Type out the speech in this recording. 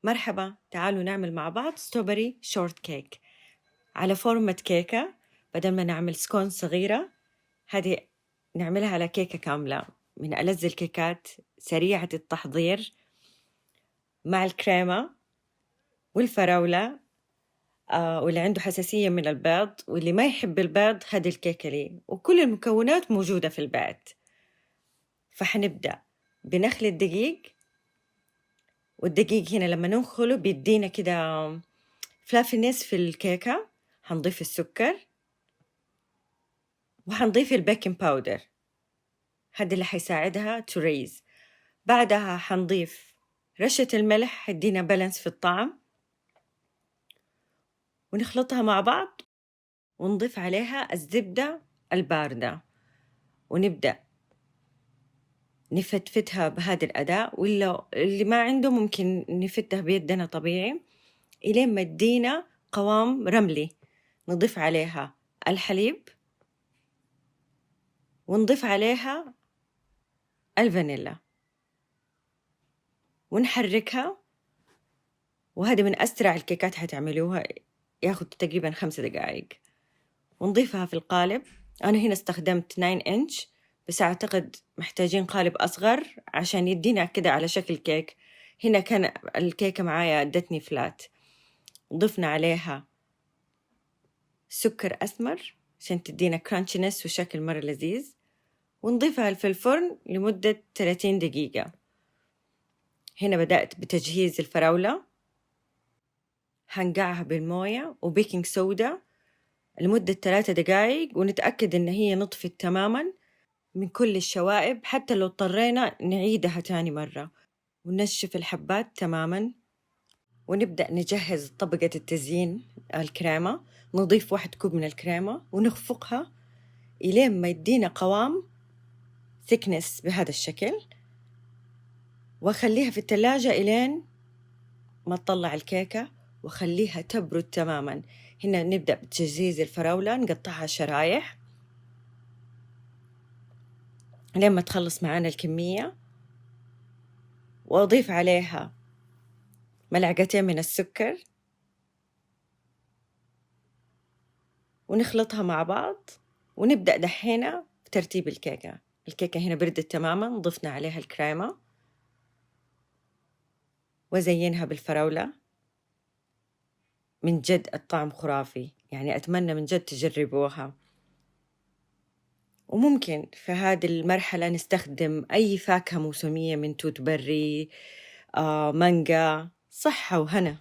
مرحبا، تعالوا نعمل مع بعض ستروبري شورت كيك على فورمة كيكة. بدل ما نعمل سكون صغيرة، هذه نعملها على كيكة كاملة. من ألذ الكيكات، سريعة التحضير، مع الكريمة والفراولة. واللي عنده حساسية من البيض واللي ما يحب البيض، هذه الكيكة ليه. وكل المكونات موجودة في البيت. فحنبدأ بنخل الدقيق، والدقيق هنا لما ننخله بيدينا كده فلافينيس في الكيكة. حنضيف السكر وحنضيف البيكنج باودر، هذا اللي حيساعدها تريز. بعدها حنضيف رشة الملح، حدينا بالانس في الطعم، ونخلطها مع بعض، ونضيف عليها الزبدة الباردة، ونبدأ نفتفتها بهذا الأداء، ولا اللي ما عنده ممكن نفتها بيدنا طبيعي إلين ما تدينا قوام رملي. نضيف عليها الحليب، ونضيف عليها الفانيلا، ونحركها. وهذا من أسرع الكيكات حتعملوها، ياخد تقريبا 5 دقائق. ونضيفها في القالب. أنا هنا استخدمت 9 إنش، بس أعتقد محتاجين قالب أصغر عشان يدينا كده على شكل كيك. هنا كان الكيكة معايا ادتني فلات. ضفنا عليها سكر أسمر عشان تدينا كرانشنس وشكل مرة لذيذ، ونضيفها في الفرن لمدة 30 دقيقة. هنا بدأت بتجهيز الفراولة. هنقعها بالموية وبيكنج سودا لمدة 3 دقائق، ونتأكد إن هي نطفت تماماً من كل الشوائب، حتى لو اضطرينا نعيدها تاني مرة. وننشف الحبات تماماً، ونبدأ نجهز طبقة التزيين الكريمة. نضيف 1 كوب من الكريمة ونخفقها إلين ما يدينا قوام thickness بهذا الشكل، وأخليها في الثلاجة إلين ما تطلع الكيكة، وخليها تبرد تماماً. هنا نبدأ بتجهيز الفراولة، نقطعها شرايح لما تخلص معانا الكمية، وأضيف عليها 2 ملعقة من السكر، ونخلطها مع بعض. ونبدأ دحينا بترتيب الكيكة. الكيكة هنا بردت تماماً، ضفنا عليها الكريمة وزينها بالفراولة. من جد الطعم خرافي، يعني أتمنى من جد تجربوها. وممكن في هذه المرحلة نستخدم أي فاكهة موسمية من توت بري، مانجا. صحة وهنا.